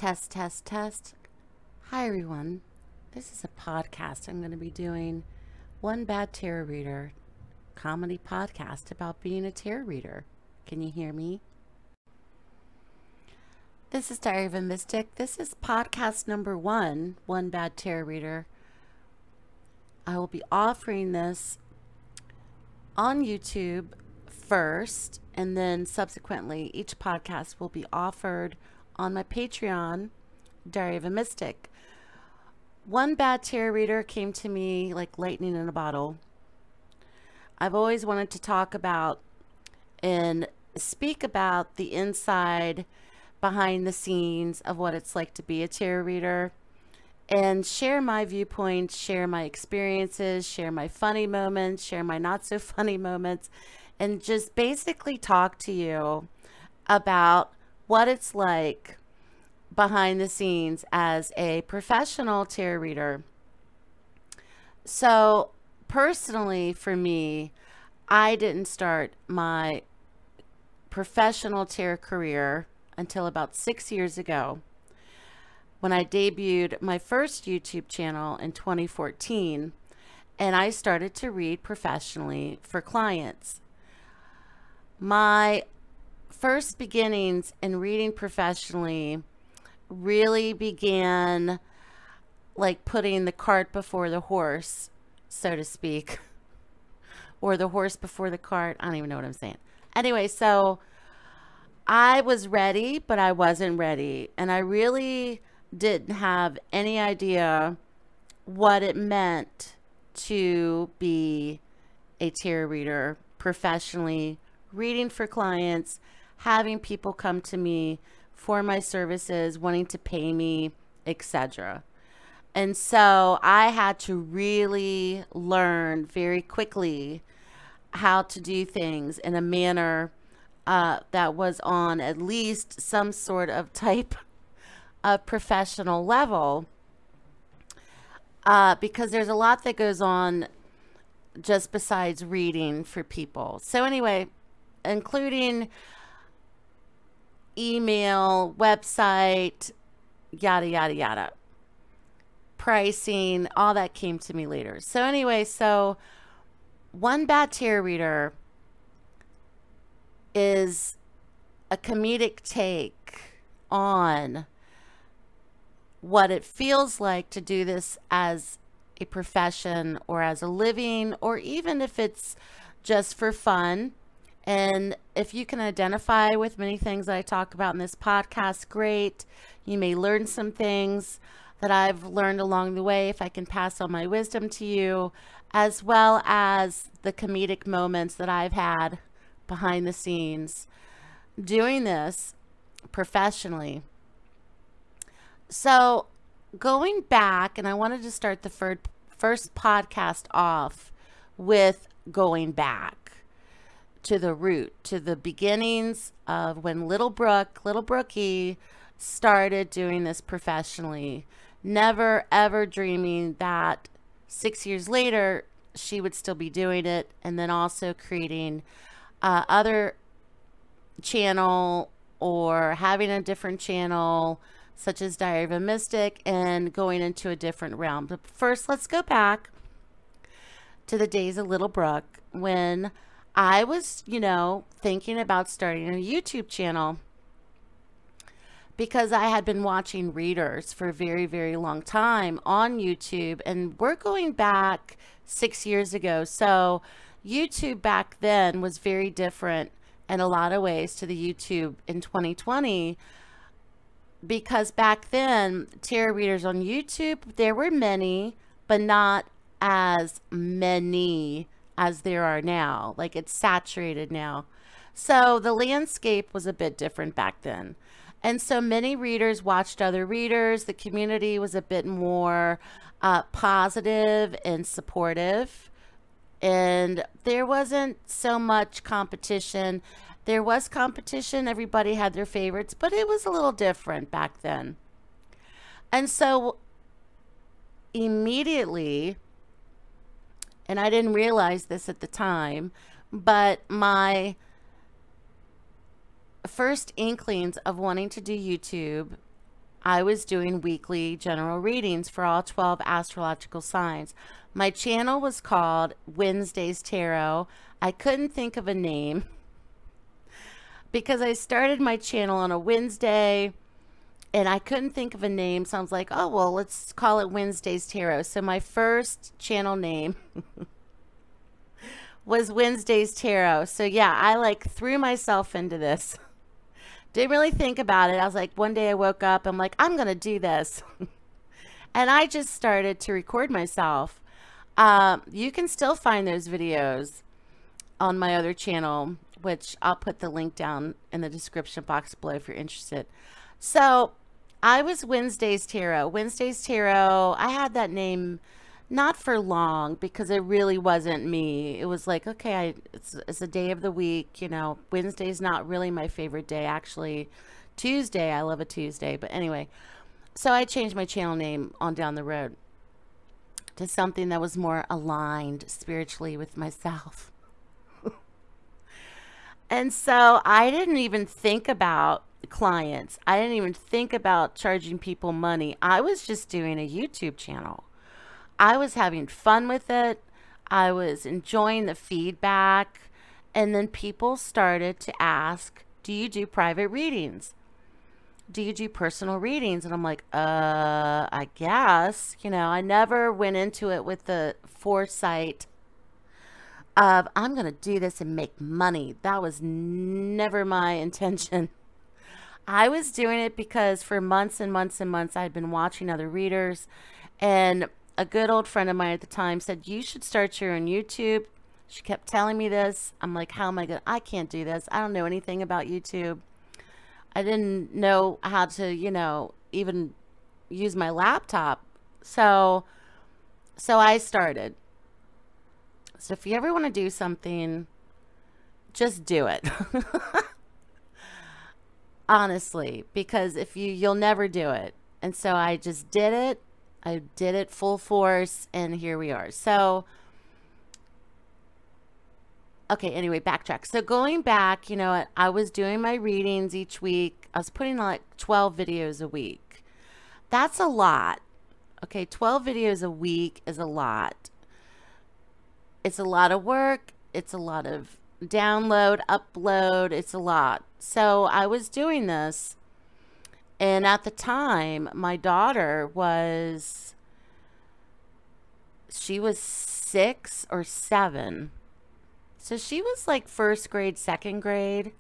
Test, test, test. Hi, everyone. This is a podcast I'm going to be doing. One Bad Tarot Reader comedy podcast about being a tarot reader. Can you hear me? This is Diary of a Mystic. This is podcast number one, One Bad Tarot Reader. I will be offering this on YouTube first, and then subsequently each podcast will be offered on my Patreon, Diary of a Mystic. One Bad Tarot Reader came to me like lightning in a bottle. I've always wanted to talk about and speak about the inside, behind the scenes of what it's like to be a tarot reader, and share my viewpoints, share my experiences, share my funny moments, share my not so funny moments, and just basically talk to you about what it's like behind the scenes as a professional tarot reader. So personally for me, I didn't start my professional tarot career until about 6 years ago, when I debuted my first YouTube channel in 2014, and I started to read professionally for clients. My first beginnings in reading professionally really began like putting the cart before the horse, so to speak, or the horse before the cart. I don't even know what I'm saying. Anyway, so I was ready, but I wasn't ready, and I really didn't have any idea what it meant to be a tarot reader professionally, reading for clients, having people come to me for my services, wanting to pay me, etc. And so I had to really learn very quickly how to do things in a manner that was on at least some sort of type of professional level, because there's a lot that goes on just besides reading for people. So anyway, including email, website, yada, yada, yada. Pricing, all that came to me later. So anyway, so One Bad Tarot Reader is a comedic take on what it feels like to do this as a profession or as a living, or even if it's just for fun. And if you can identify with many things that I talk about in this podcast, great. You may learn some things that I've learned along the way, if I can pass on my wisdom to you, as well as the comedic moments that I've had behind the scenes doing this professionally. So going back, and I wanted to start the first podcast off with going back to the root, to the beginnings of when little Brookie started doing this professionally, never ever dreaming that 6 years later she would still be doing it, and then also creating other channel or having a different channel such as Diary of a Mystic and going into a different realm. But first, let's go back to the days of Little Brooke when I was, thinking about starting a YouTube channel, because I had been watching readers for a very, very long time on YouTube, and we're going back 6 years ago. So YouTube back then was very different in a lot of ways to the YouTube in 2020, because back then tarot readers on YouTube, there were many, but not as many as there are now. Like, it's saturated now. So the landscape was a bit different back then. And so many readers watched other readers. The community was a bit more positive and supportive. And there wasn't so much competition. There was competition. Everybody had their favorites, but it was a little different back then. And so immediately, and I didn't realize this at the time, but my first inklings of wanting to do YouTube, I was doing weekly general readings for all 12 astrological signs. My channel was called Wednesday's Tarot. I couldn't think of a name because I started my channel on a Wednesday and I couldn't think of a name. So I was like, oh, well, let's call it Wednesday's Tarot. So my first channel name was Wednesday's Tarot. So yeah, I like threw myself into this. Didn't really think about it. I was like, one day I woke up, I'm like, I'm going to do this. And I just started to record myself. You can still find those videos on my other channel, which I'll put the link down in the description box below if you're interested. So I was Wednesday's Tarot. Wednesday's Tarot, I had that name not for long because it really wasn't me. It was like, okay, it's a day of the week, you know. Wednesday's not really my favorite day, actually. Tuesday, I love a Tuesday, but anyway. So I changed my channel name on down the road to something that was more aligned spiritually with myself. And so I didn't even think about clients. I didn't even think about charging people money. I was just doing a YouTube channel. I was having fun with it. I was enjoying the feedback. And then people started to ask, do you do private readings? Do you do personal readings? And I'm like, I guess. You know, I never went into it with the foresight of, I'm going to do this and make money. That was never my intention. I was doing it because for months and months and months, I'd been watching other readers, and a good old friend of mine at the time said, you should start your own YouTube. She kept telling me this. I'm like, how am I going to, I can't do this. I don't know anything about YouTube. I didn't know how to, you know, even use my laptop. So I started. So if you ever want to do something, just do it. Honestly, because if you'll never do it. And so I just did it. I did it full force, and here we are. So, okay, anyway, backtrack. So going back, you know, I was doing my readings each week. I was putting like 12 videos a week. That's a lot. Okay, 12 videos a week is a lot. It's a lot of work. It's a lot of download, upload. It's a lot. So I was doing this. And at the time, my daughter she was 6 or 7. So she was like first grade, second grade.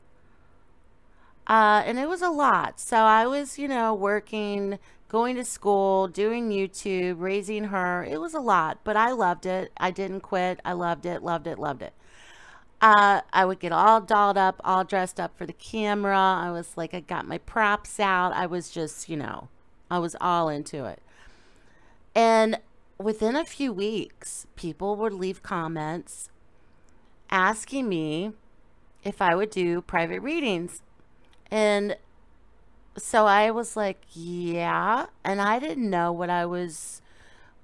And it was a lot. So I was, you know, working, going to school, doing YouTube, raising her. It was a lot, but I loved it. I didn't quit. I loved it, loved it, loved it. I would get all dolled up, all dressed up for the camera. I was like, I got my props out. I was just, you know, I was all into it. And within a few weeks, people would leave comments asking me if I would do private readings. And so I was like, yeah. And I didn't know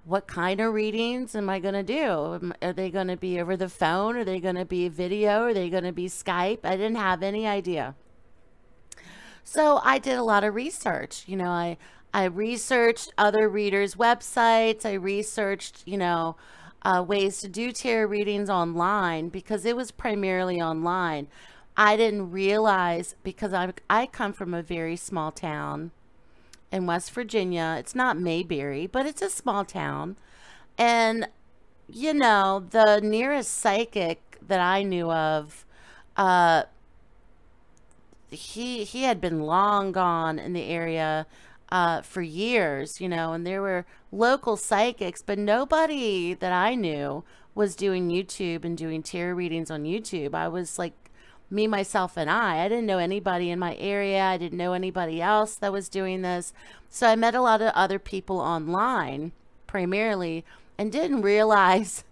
what kind of readings am I going to do? Are they going to be over the phone? Are they going to be video? Are they going to be Skype? I didn't have any idea. So I did a lot of research. You know, I researched other readers' websites. I researched, you know, ways to do tarot readings online because it was primarily online. I didn't realize, because I come from a very small town in West Virginia. It's not Mayberry, but it's a small town. And, you know, the nearest psychic that I knew of, he had been long gone in the area for years, you know, and there were local psychics, but nobody that I knew was doing YouTube and doing tarot readings on YouTube. I was like, me, myself, and I didn't know anybody in my area. I didn't know anybody else that was doing this. So I met a lot of other people online primarily and didn't realize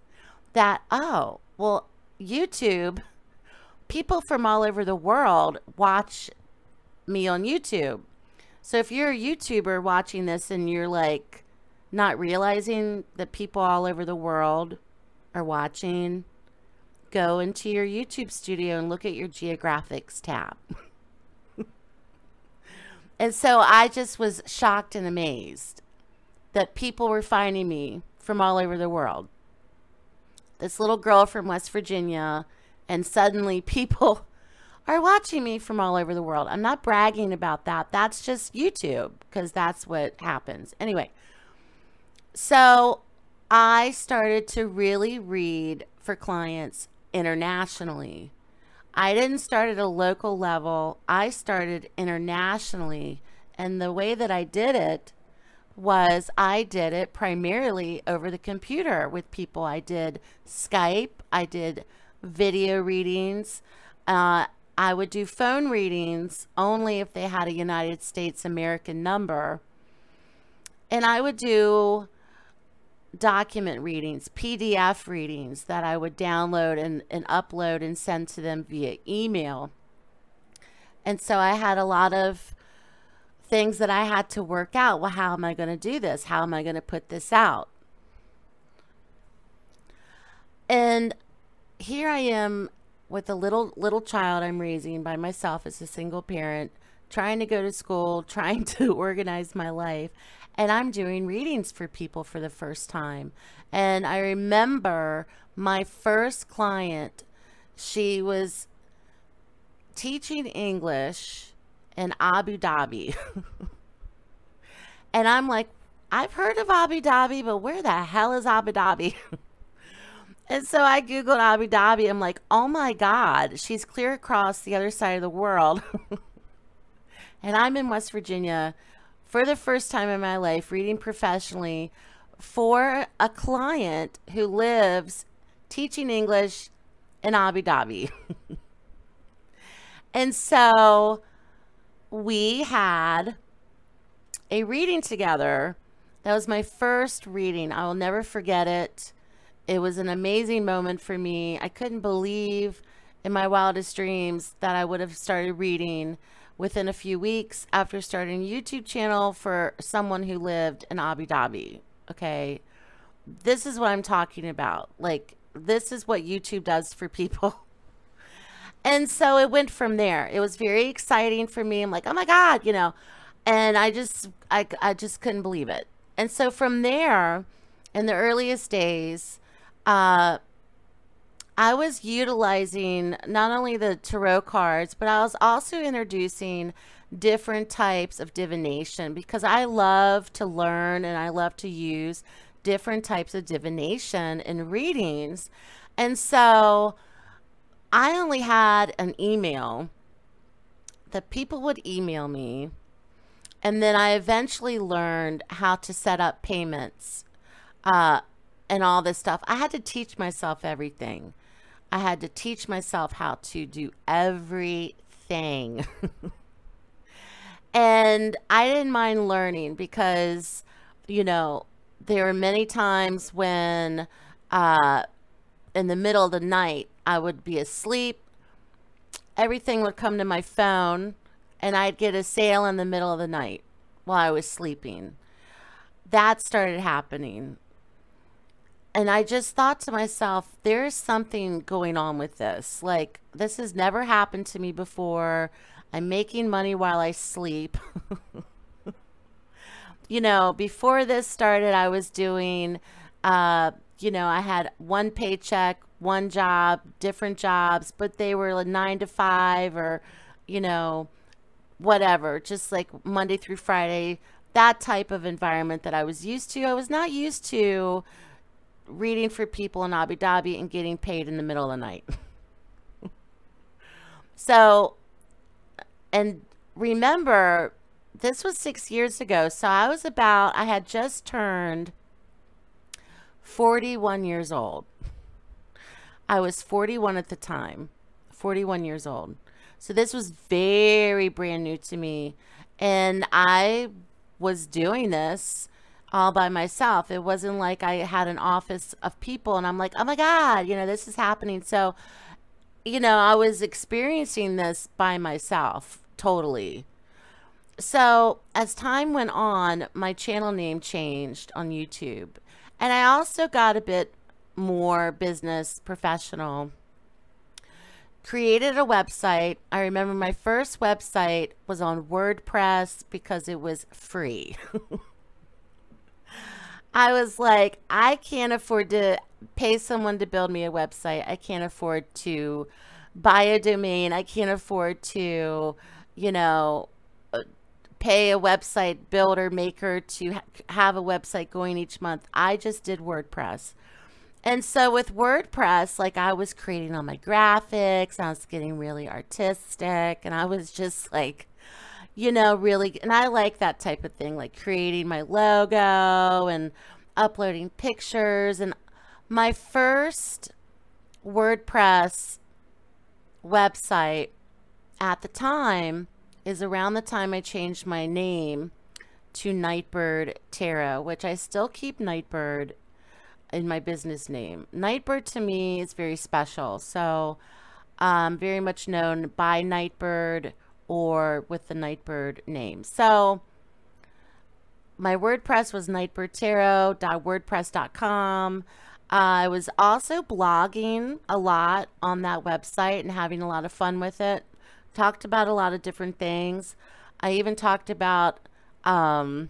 that, oh, well, YouTube, people from all over the world watch me on YouTube. So if you're a YouTuber watching this and you're like not realizing that people all over the world are watching, go into your YouTube studio and look at your geographics tab. And so I just was shocked and amazed that people were finding me from all over the world. This little girl from West Virginia, and suddenly people are watching me from all over the world. I'm not bragging about that. That's just YouTube, because that's what happens. Anyway, so I started to really read for clients internationally. I didn't start at a local level. I started internationally. And the way that I did it was I did it primarily over the computer with people. I did Skype. I did video readings. I would do phone readings only if they had a United States American number. And I would do document readings, PDF readings that I would download and upload and send to them via email. And so I had a lot of things that I had to work out. Well, how am I going to do this? How am I going to put this out? And here I am with a little child I'm raising by myself as a single parent, trying to go to school, trying to organize my life. And I'm doing readings for people for the first time. And I remember my first client, she was teaching English in Abu Dhabi. And I'm like, I've heard of Abu Dhabi, but where the hell is Abu Dhabi? And so I Googled Abu Dhabi. I'm like, oh my God, she's clear across the other side of the world. And I'm in West Virginia for the first time in my life, reading professionally for a client who lives teaching English in Abu Dhabi. And so we had a reading together. That was my first reading. I will never forget it. It was an amazing moment for me. I couldn't believe in my wildest dreams that I would have started reading within a few weeks after starting a YouTube channel for someone who lived in Abu Dhabi. Okay. This is what I'm talking about. Like, this is what YouTube does for people. And so it went from there. It was very exciting for me. I'm like, oh my God, you know, and I just couldn't believe it. And so from there, in the earliest days, I was utilizing not only the tarot cards, but I was also introducing different types of divination, because I love to learn and I love to use different types of divination in readings. And so I only had an email that people would email me. And then I eventually learned how to set up payments and all this stuff. I had to teach myself everything. I had to teach myself how to do everything. And I didn't mind learning because, you know, there were many times when in the middle of the night, I would be asleep. Everything would come to my phone and I'd get a sale in the middle of the night while I was sleeping. That started happening. And I just thought to myself, there's something going on with this. Like, this has never happened to me before. I'm making money while I sleep. You know, before this started, I was doing, you know, I had one paycheck, one job, different jobs, but they were like 9 to 5 or, you know, whatever, just like Monday through Friday, that type of environment that I was used to. I was not used to reading for people in Abu Dhabi and getting paid in the middle of the night. So, and remember, this was 6 years ago. So I had just turned 41 years old. I was 41 at the time, 41 years old. So this was very brand new to me. And I was doing this all by myself. It wasn't like I had an office of people and I'm like, oh my God, you know, this is happening. So, you know, I was experiencing this by myself totally. So as time went on, my channel name changed on YouTube. And I also got a bit more business professional. created a website. I remember my first website was on WordPress because it was free. I was like, I can't afford to pay someone to build me a website. I can't afford to buy a domain. I can't afford to, you know, pay a website builder maker to have a website going each month. I just did WordPress. And so with WordPress, like I was creating all my graphics, I was getting really artistic, and I was just like, you know, really, and I like that type of thing, like creating my logo and uploading pictures. And my first WordPress website at the time is around the time I changed my name to Nightbird Tarot, which I still keep Nightbird in my business name. Nightbird to me is very special. So very much known by Nightbird or with the Nightbird name. So my WordPress was nightbirdtarot.wordpress.com. I was also blogging a lot on that website and having a lot of fun with it. Talked about a lot of different things. I even talked about the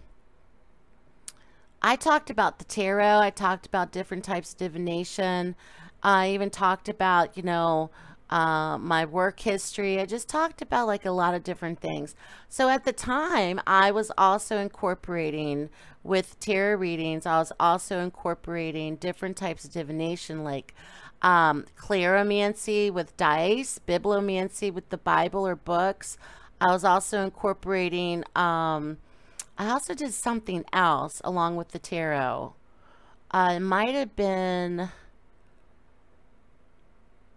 tarot. I talked about different types of divination. I even talked about, you know, my work history. I just talked about like a lot of different things. So at the time, I was also incorporating with tarot readings. I was also incorporating different types of divination, like claromancy with dice, bibliomancy with the Bible or books. I was also incorporating, I also did something else along with the tarot. It might have been,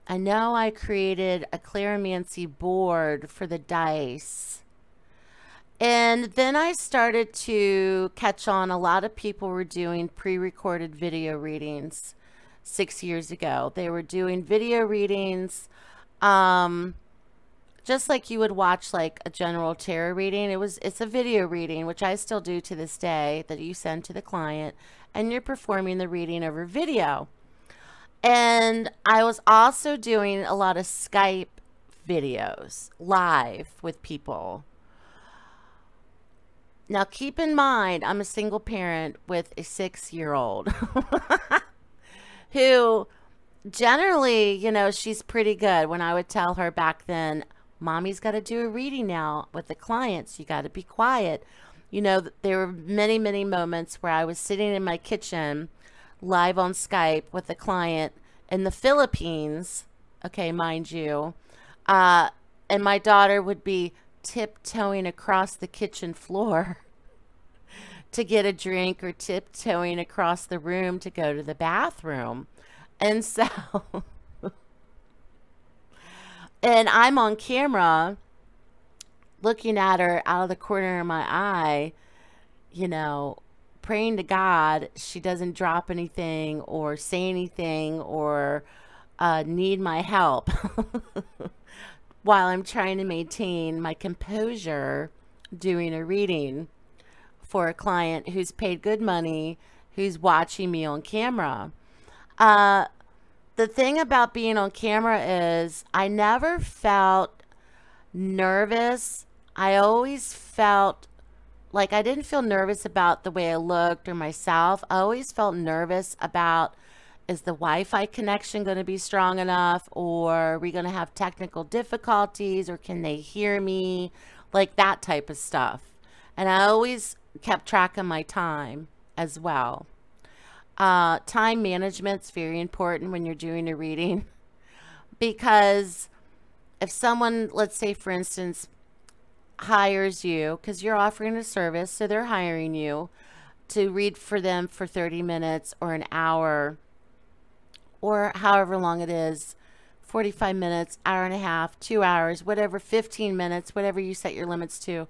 I know I created a claromancy board for the dice. And then I started to catch on. A lot of people were doing pre-recorded video readings 6 years ago. They were doing video readings just like you would watch like a general tarot reading. It's a video reading, which I still do to this day, that you send to the client, and you're performing the reading over video. And I was also doing a lot of Skype videos live with people. Now keep in mind, I'm a single parent with a 6-year-old who generally, you know, she's pretty good. When I would tell her back then, Mommy's got to do a reading now with the clients, you got to be quiet. You know, there were many, many moments where I was sitting in my kitchen live on Skype with a client in the Philippines, okay, mind you, and my daughter would be tiptoeing across the kitchen floor to get a drink, or tiptoeing across the room to go to the bathroom. And so, and I'm on camera looking at her out of the corner of my eye, you know, praying to God she doesn't drop anything or say anything or need my help while I'm trying to maintain my composure doing a reading for a client who's paid good money, who's watching me on camera. The thing about being on camera is I never felt nervous. I always felt like I didn't feel nervous about the way I looked or myself. I always felt nervous about, is the Wi-Fi connection going to be strong enough, or are we going to have technical difficulties, or can they hear me? Like that type of stuff. And I always kept track of my time as well. Time management's very important when you're doing a reading, because if someone, let's say for instance, hires you, because you're offering a service, so they're hiring you to read for them for 30 minutes or an hour or however long it is, 45 minutes, hour and a half, 2 hours, whatever, 15 minutes, whatever you set your limits to.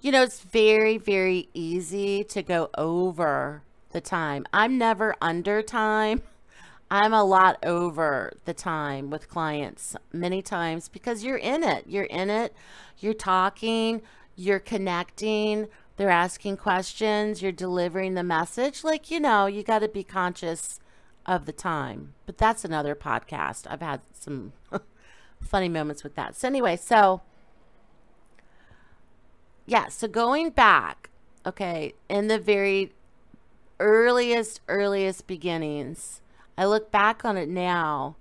You know, it's very, very easy to go over the time. I'm never under time. I'm a lot over the time with clients many times, because you're in it. You're in it. You're talking. You're connecting. They're asking questions. You're delivering the message. Like, you know, you got to be conscious of the time. But that's another podcast. I've had some funny moments with that. So anyway, so yeah, so going back, okay, in the very earliest beginnings, I look back on it now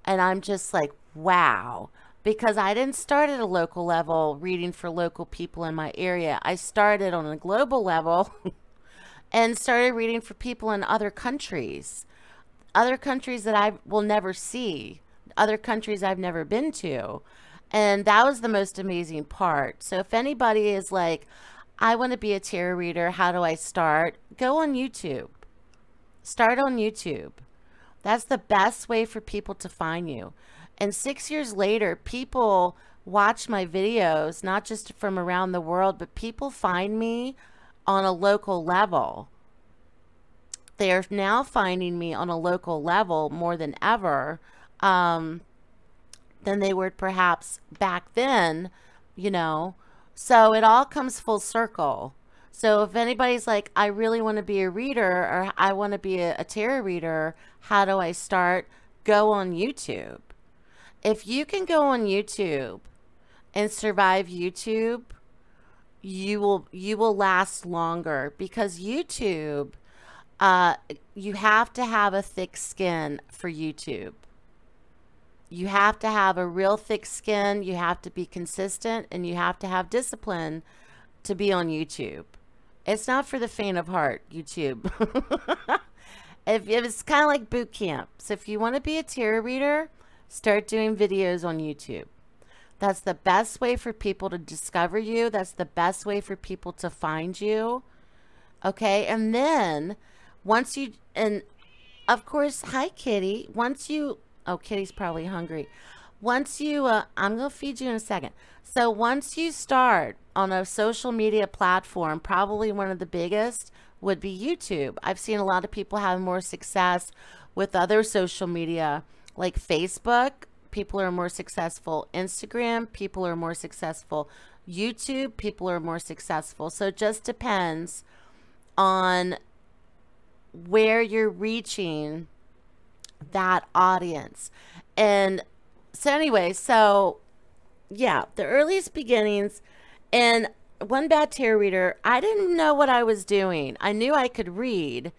and I'm just like, wow, because I didn't start at a local level reading for local people in my area. I started on a global level and started reading for people in other countries that I will never see, other countries I've never been to. And that was the most amazing part. So if anybody is like, I want to be a tarot reader, how do I start? Go on YouTube. Start on YouTube. That's the best way for people to find you. And 6 years later, people watch my videos, not just from around the world, but people find me on a local level. They are now finding me on a local level more than ever, than they were perhaps back then, you know. So it all comes full circle. So if anybody's like, I really want to be a reader, or I want to be a tarot reader, how do I start? Go on YouTube. If you can go on YouTube and survive YouTube, you will last longer, because YouTube, you have to have a thick skin for YouTube. You have to have a real thick skin. You have to be consistent, and you have to have discipline to be on YouTube. It's not for the faint of heart, YouTube. if it's kind of like boot camp. So if you want to be a tarot reader, start doing videos on YouTube. That's the best way for people to discover you. That's the best way for people to find you. Okay. And then once you, and of course, hi, Kitty. Once you, oh, Kitty's probably hungry. Once you, I'm going to feed you in a second. So once you start on a social media platform, probably one of the biggest would be YouTube. I've seen a lot of people have more success with other social media like Facebook. People are more successful. Instagram, people are more successful. YouTube, people are more successful. So it just depends on where you're reaching that audience. And so anyway, so yeah, the earliest beginnings. And one bad tarot reader, I didn't know what I was doing. I knew I could read,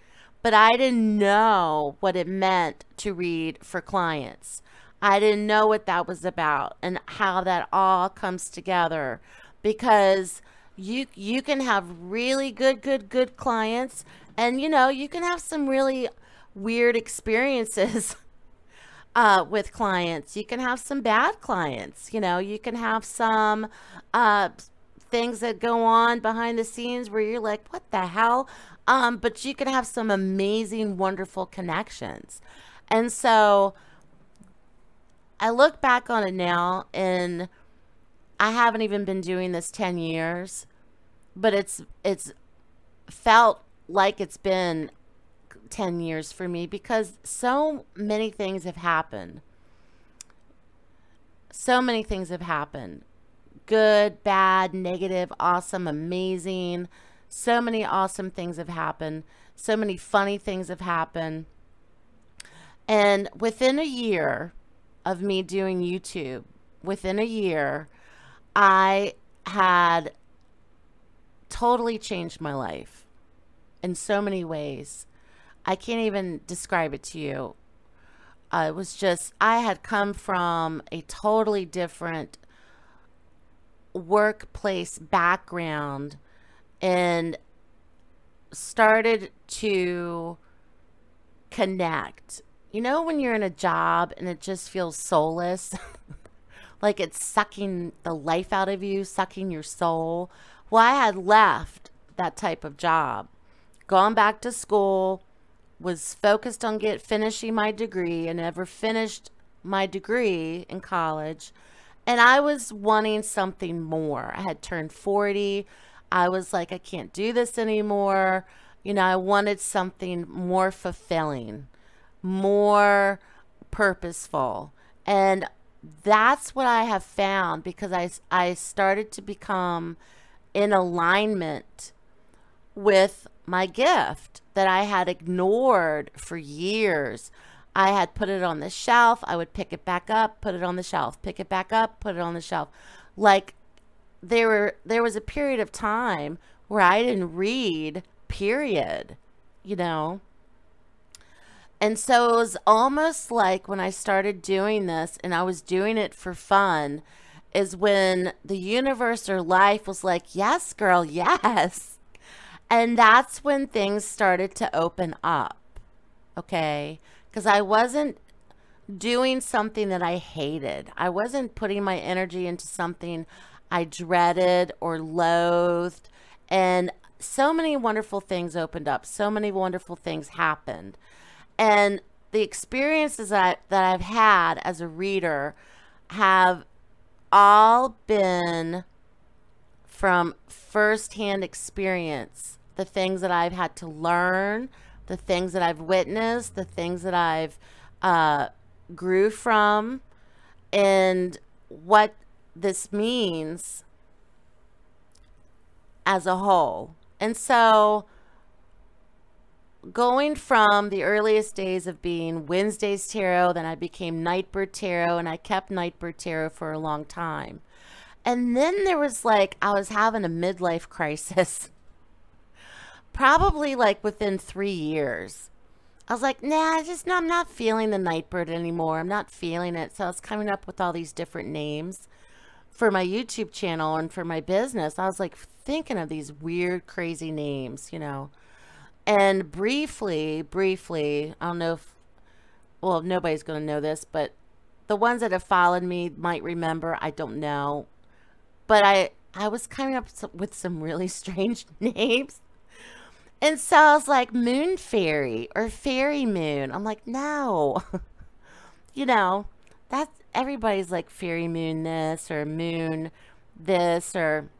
but I didn't know what it meant to read for clients. I didn't know what that was about and how that all comes together, because you can have really good clients, and you know, you can have some really weird experiences with clients. You can have some bad clients, you know, you can have some things that go on behind the scenes where you're like, what the hell? But you can have some amazing, wonderful connections. And so I look back on it now, and I haven't even been doing this 10 years, but it's felt like it's been 10 years for me, because so many things have happened. So many things have happened. Good, bad, negative, awesome, amazing. So many awesome things have happened. So many funny things have happened. And within a year of me doing YouTube, within a year, I had totally changed my life in so many ways. I can't even describe it to you. It was just, I had come from a totally different workplace background and started to connect. You know, when you're in a job and it just feels soulless, like it's sucking the life out of you, sucking your soul. Well, I had left that type of job, gone back to school, was focused on finishing my degree, and never finished my degree in college. And I was wanting something more. I had turned 40. I was like, I can't do this anymore. You know, I wanted something more fulfilling, more purposeful. And that's what I have found, because I started to become in alignment with my gift that I had ignored for years. I had put it on the shelf. I would pick it back up, put it on the shelf, pick it back up, put it on the shelf. Like there was a period of time where I didn't read, period, you know. And so it was almost like when I started doing this and I was doing it for fun, is when the universe or life was like, yes, girl, yes. And that's when things started to open up. Okay. Because I wasn't doing something that I hated. I wasn't putting my energy into something I dreaded or loathed. And so many wonderful things opened up. So many wonderful things happened. And the experiences that I've had as a reader have all been from firsthand experience. The things that I've had to learn, the things that I've witnessed, the things that I've grew from, and what this means as a whole. And so going from the earliest days of being Wednesday's Tarot, then I became Nightbird Tarot, and I kept Nightbird Tarot for a long time. And then there was like, I was having a midlife crisis, probably like within 3 years. I was like, nah, I'm not feeling the Nightbird anymore. I'm not feeling it. So I was coming up with all these different names for my YouTube channel and for my business. I was like thinking of these weird, crazy names, you know. And briefly, I don't know if, well, nobody's going to know this, but the ones that have followed me might remember. I don't know. But I was coming up with some really strange names. And so I was like, Moon Fairy or Fairy Moon. I'm like, no. You know, that's, everybody's like Fairy Moon this or Moon this or...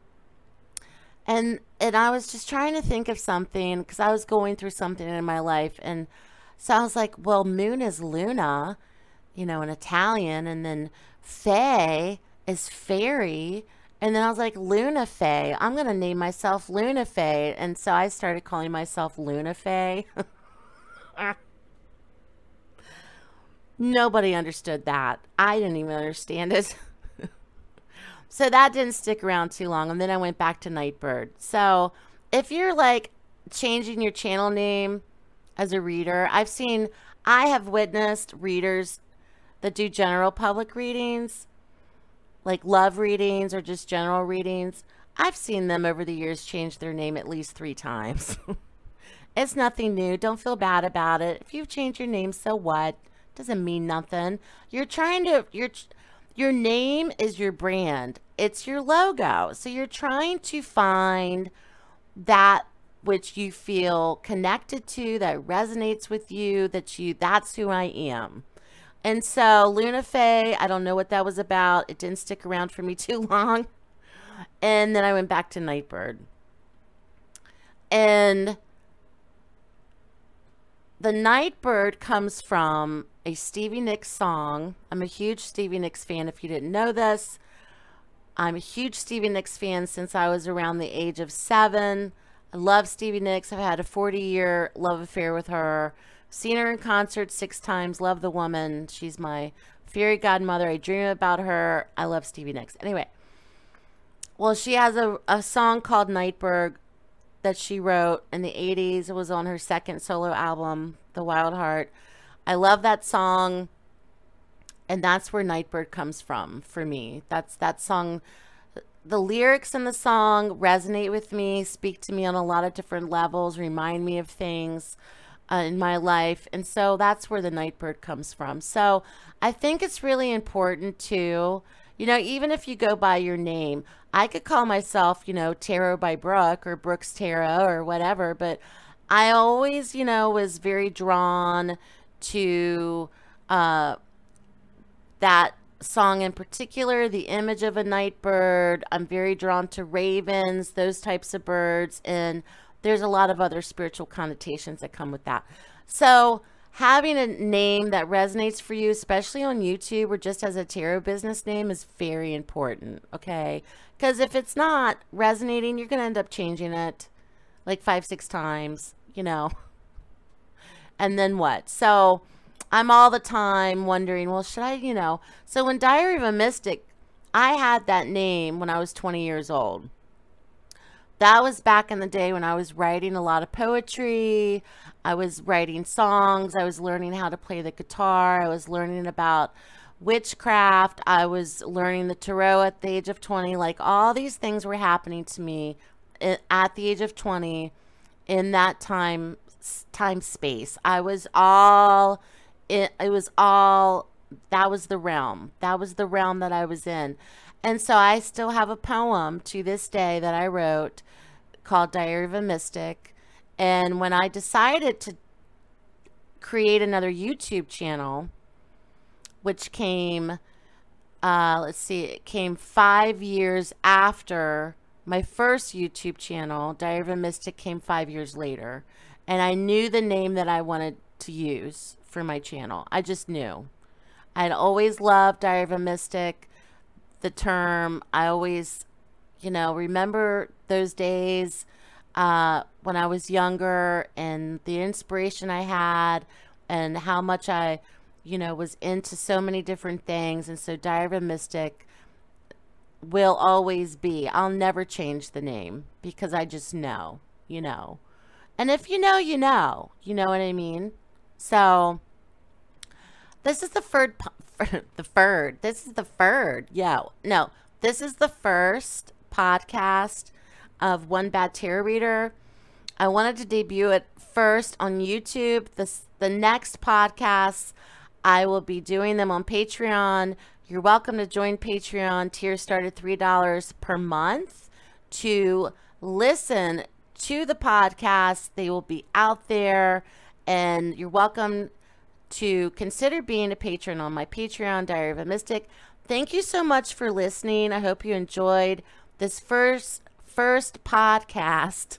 And I was just trying to think of something because I was going through something in my life. And so I was like, well, Moon is Luna, you know, in Italian. And then Fae is fairy. And then I was like, Luna Fae. I'm going to name myself Luna Fae. And so I started calling myself Luna Fae. Nobody understood that. I didn't even understand it. So that didn't stick around too long. And then I went back to Nightbird. So if you're like changing your channel name as a reader, I have witnessed readers that do general public readings, like love readings or just general readings. I've seen them over the years change their name at least 3 times. It's nothing new. Don't feel bad about it. If you've changed your name, so what? Doesn't mean nothing. Your name is your brand. It's your logo. So you're trying to find that which you feel connected to, that resonates with you, that's who I am. And so Luna Fae, I don't know what that was about. It didn't stick around for me too long. And then I went back to Nightbird. And the Nightbird comes from a Stevie Nicks song. I'm a huge Stevie Nicks fan if you didn't know this. I'm a huge Stevie Nicks fan since I was around the age of 7. I love Stevie Nicks. I've had a 40-year love affair with her. Seen her in concert 6 times. Love the woman. She's my fairy godmother. I dream about her. I love Stevie Nicks. Anyway, well, she has a song called Nightbird that she wrote in the 80s. It was on her second solo album, The Wild Heart. I love that song, and that's where Nightbird comes from for me. That's that song. The lyrics in the song resonate with me, speak to me on a lot of different levels, remind me of things in my life, and so that's where the Nightbird comes from. So I think it's really important to, you know, even if you go by your name, I could call myself, you know, Tarot by Brooke or Brooke's Tarot or whatever, but I always, you know, was very drawn to that song in particular, the image of a nightbird. I'm very drawn to ravens, those types of birds, and there's a lot of other spiritual connotations that come with that. So having a name that resonates for you, especially on YouTube or just as a tarot business name, is very important, okay? Because if it's not resonating, you're going to end up changing it like 5, 6 times, you know. And then what? So I'm all the time wondering, well, should I, So when Diary of a Mystic, I had that name when I was 20 years old. That was back in the day when I was writing a lot of poetry. I was writing songs. I was learning how to play the guitar. I was learning about witchcraft. I was learning the tarot at the age of 20. Like, all these things were happening to me at the age of 20 in that time space. I was all it was all that was the realm. That was the realm that I was in. And so I still have a poem to this day that I wrote called Diary of a Mystic. And when I decided to create another YouTube channel, which came, it came 5 years after my first YouTube channel. Diary of a Mystic came 5 years later. And I knew the name that I wanted to use for my channel. I just knew. I'd always loved Diary of a Mystic, the term. I always, remember those days when I was younger and the inspiration I had and how much I, was into so many different things. And so Diary of a Mystic will always be. I'll never change the name because I just know, And if you know, you know what I mean? So this is the this is the first podcast of One Bad Tarot Reader. I wanted to debut it first on YouTube. The next podcasts, I will be doing them on Patreon. You're welcome to join Patreon. Tiers start at $3 per month to listen to the podcast. They will be out there, and you're welcome to consider being a patron on my Patreon, Diary of a Mystic. Thank you so much for listening. I hope you enjoyed this first podcast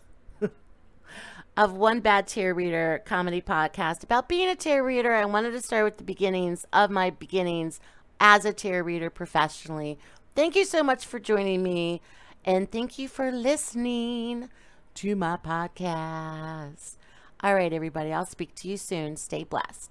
of One Bad Tarot Reader comedy podcast about being a tarot reader. I wanted to start with the beginnings of my beginnings as a tarot reader professionally. Thank you so much for joining me, and thank you for listening to my podcast. All right, everybody, I'll speak to you soon. Stay blessed.